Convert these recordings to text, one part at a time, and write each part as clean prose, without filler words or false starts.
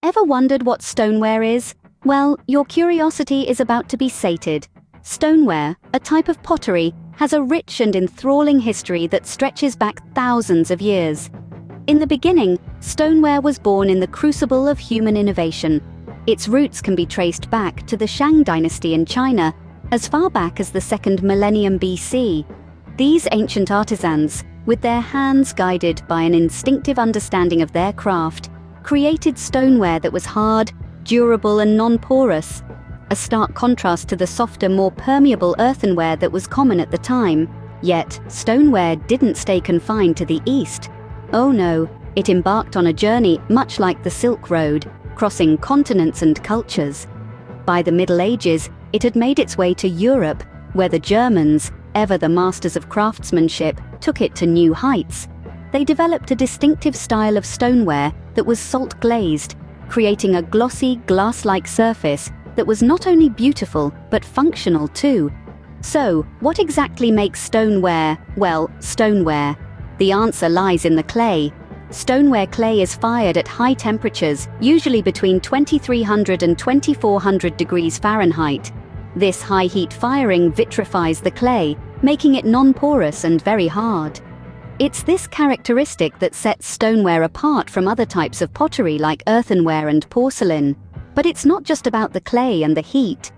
Ever wondered what stoneware is? Well, your curiosity is about to be sated. Stoneware, a type of pottery, has a rich and enthralling history that stretches back thousands of years. In the beginning, stoneware was born in the crucible of human innovation. Its roots can be traced back to the Shang dynasty in China, as far back as the 2nd millennium BC. These ancient artisans, with their hands guided by an instinctive understanding of their craft, created stoneware that was hard, durable and non-porous, a stark contrast to the softer, more permeable earthenware that was common at the time. Yet, stoneware didn't stay confined to the East. Oh no, it embarked on a journey much like the Silk Road, crossing continents and cultures. By the Middle Ages, it had made its way to Europe, where the Germans, ever the masters of craftsmanship, took it to new heights. They developed a distinctive style of stoneware that was salt-glazed, creating a glossy, glass-like surface that was not only beautiful, but functional too. So, what exactly makes stoneware, well, stoneware? The answer lies in the clay. Stoneware clay is fired at high temperatures, usually between 2300 and 2400 degrees Fahrenheit. This high heat firing vitrifies the clay, making it non-porous and very hard. It's this characteristic that sets stoneware apart from other types of pottery like earthenware and porcelain. But it's not just about the clay and the heat.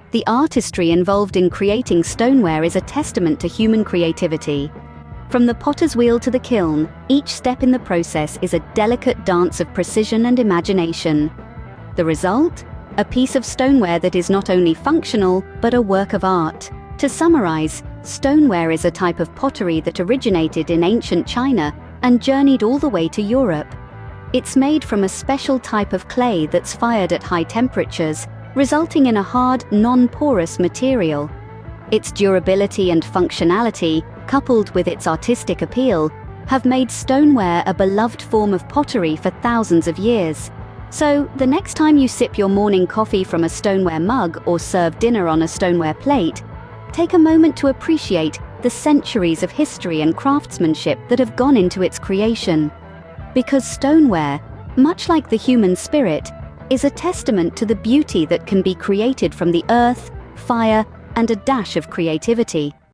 The artistry involved in creating stoneware is a testament to human creativity. From the potter's wheel to the kiln, each step in the process is a delicate dance of precision and imagination. The result? A piece of stoneware that is not only functional, but a work of art. To summarize, stoneware is a type of pottery that originated in ancient China and journeyed all the way to Europe. It's made from a special type of clay that's fired at high temperatures, resulting in a hard, non-porous material. Its durability and functionality, coupled with its artistic appeal, have made stoneware a beloved form of pottery for thousands of years. So, the next time you sip your morning coffee from a stoneware mug or serve dinner on a stoneware plate, take a moment to appreciate the centuries of history and craftsmanship that have gone into its creation. Because stoneware, much like the human spirit, is a testament to the beauty that can be created from the earth, fire, and a dash of creativity.